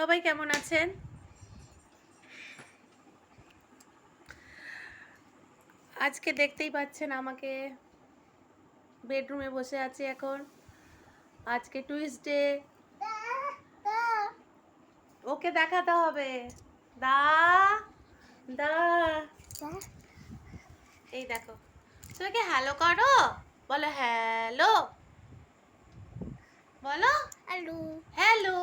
সবাই কেমন আছেন? আজকে দেখতেই পাচ্ছেন আমাকে বেডরুমে বসে আছি এখন। আজকে টুইসডে, ওকে দেখাতে হবে। দা দা এই দেখো, সবাইকে হ্যালো করো, বলো হ্যালো, বলো হ্যালো হ্যালো।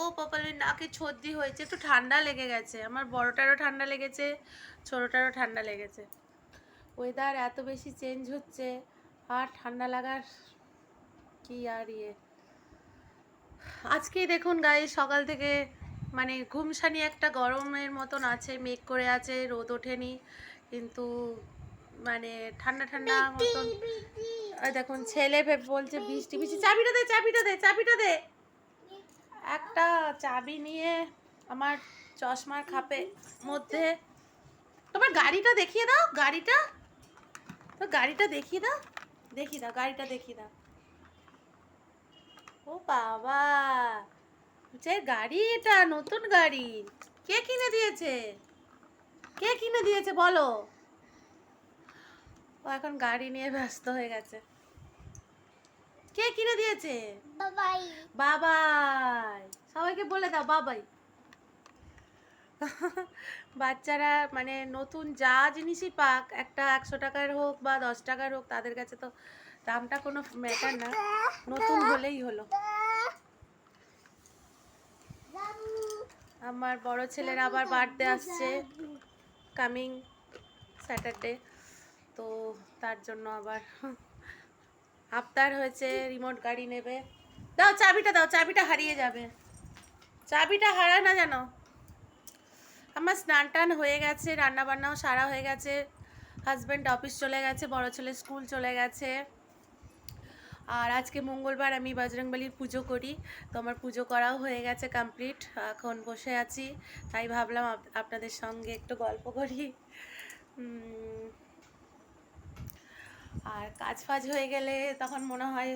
ও কপালে নাকে সর্দি হয়েছে, একটু ঠান্ডা লেগে গেছে। আমার বড়টারও ঠান্ডা লেগেছে, ছোটটারও ঠান্ডা লেগেছে। ওয়েদার এত বেশি চেঞ্জ হচ্ছে, আর ঠান্ডা লাগার কি আর ইয়ে। আজকে দেখুন গায়ে সকাল থেকে মানে ঘুমসানি একটা গরমের মতন আছে, মেঘ করে আছে, রোদ ওঠেনি, কিন্তু মানে ঠান্ডা ঠান্ডা মতন। দেখুন ছেলে বলছে বৃষ্টি বৃষ্টি। চাবিটা দে, চাবিটা দে, চাবিটা দে। একটা চাবি নিয়ে আমার চশমার খাপে মধ্যে। তোমার গাড়িটা দেখিয়ে দাও, গাড়িটা, তো গাড়িটা দেখিয়ে দাও, দেখিয়ে দাও, গাড়িটা দেখিয়ে দাও। ও বাবা, যে গাড়ি, এটা নতুন গাড়ি। কে কিনে দিয়েছে? কে কিনে দিয়েছে বলো? ও এখন গাড়ি নিয়ে ব্যস্ত হয়ে গেছে। কে কিনে দিয়েছে? বাবাই। বাবাই, সবাইকে বলে দাও বাবাই। বাচ্চারা মানে নতুন যা জিনিসই পাক, একটা 100 টাকার হোক বা 10 টাকার হোক, তাদের কাছে তো দামটা কোনো ম্যাটার না, নতুন হলেই হলো। আমার বড় ছেলের আবার বার্থডে আসছে, কামিং স্যাটারডে, তো তার জন্য আবার আবদার হয়েছে রিমোট গাড়ি নেবে। দাও চাবিটা, দাও, চাবিটা হারিয়ে যাবে, চাবিটা হারায় না জানো। আমার স্নান টান হয়ে গেছে, রান্না বান্নাও সারা হয়ে গেছে, হাজব্যান্ড অফিস চলে গেছে, বড় ছেলে স্কুল চলে গেছে। আর আজকে মঙ্গলবার, আমি বজরংবলির পুজো করি, তো আমার পুজো করাও হয়ে গেছে কমপ্লিট। এখন বসে আছি, তাই ভাবলাম আপনাদের সঙ্গে একটু গল্প করি। আর কাজ ফাজ হয়ে গেলে তখন মনে হয়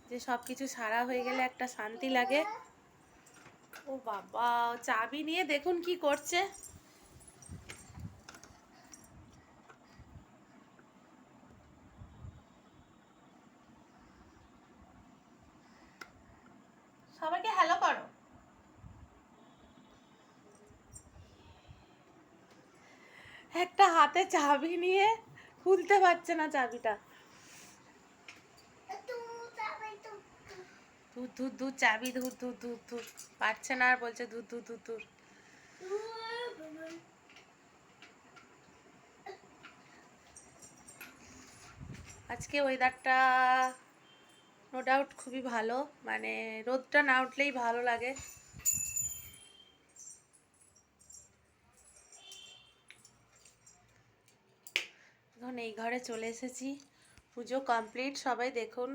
যে সব কিছু সারা হয়ে গেলে একটা শান্তি লাগে। ও বাবা, চাবি নিয়ে দেখুন কি করছে। সবাইকে হ্যালো করো। একটা হাতে চাবি নিয়ে খুলতে পারছে না চাবিটা। ধুর ধুর ধুর, চাবি ধুর ধুর ধুর ধুর, পারছে না আর বলছে ধুর ধুর ধুর ধুর। আজকে ওয়েদারটা নো ডাউট খুবই ভালো, মানে রোদটা না উঠলেই ভালো লাগে। এখন এই ঘরে চলে এসেছি, পুজো কমপ্লিট, সবাই দেখুন।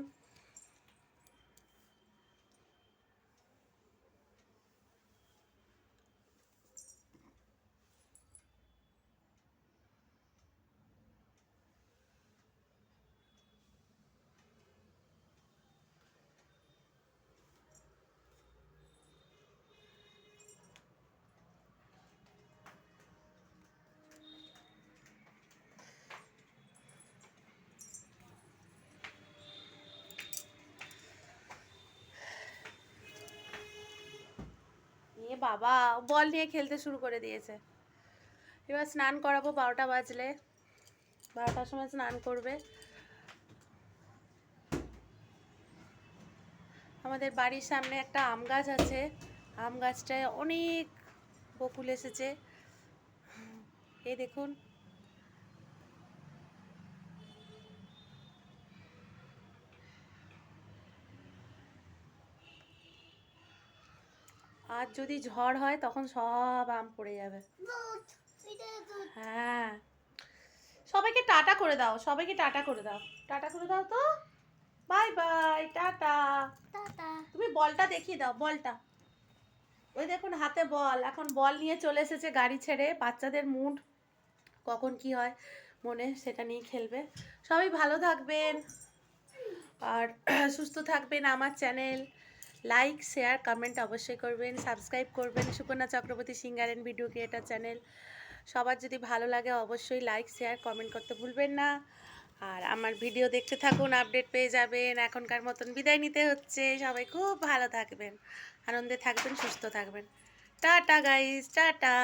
এ বাবা, বল নিয়ে খেলতে শুরু করে দিয়েছে। এবার স্নান করাবো, 12টা বাজলে, 12টার সময় স্নান করবে। আমাদের বাড়ির সামনে একটা আম গাছ আছে, আম গাছটায় অনেক বকুল এসেছে, এই দেখুন। আর যদি ঝড় হয় তখন সব আম পড়ে যাবে। হ্যাঁ, সবাইকে টাটা করে দাও, সবাইকে টাটা করে দাও, টাটা করে দাও তো, বাই বাই, টাটা। তুমি বলটা দেখিয়ে দাও, বলটা। ওই দেখুন হাতে বল, এখন বল নিয়ে চলে এসেছে গাড়ি ছেড়ে। বাচ্চাদের মুড কখন কি হয় মনে, সেটা নিয়ে খেলবে। সবাই ভালো থাকবেন আর সুস্থ থাকবেন। আমার চ্যানেল লাইক শেয়ার কমেন্ট অবশ্যই করবেন, সাবস্ক্রাইব করবেন Sukanya Chakraborty singer and video creator channel. সবার যদি ভালো লাগে অবশ্যই লাইক শেয়ার কমেন্ট করতে ভুলবেন না। আর আমার ভিডিও দেখতে থাকুন, আপডেট পেয়ে যাবেন। এখনকার মতন বিদায় নিতে হচ্ছে। সবাই খুব ভালো থাকবেন, আনন্দে থাকবেন, সুস্থ থাকবেন। Tata guys, tata.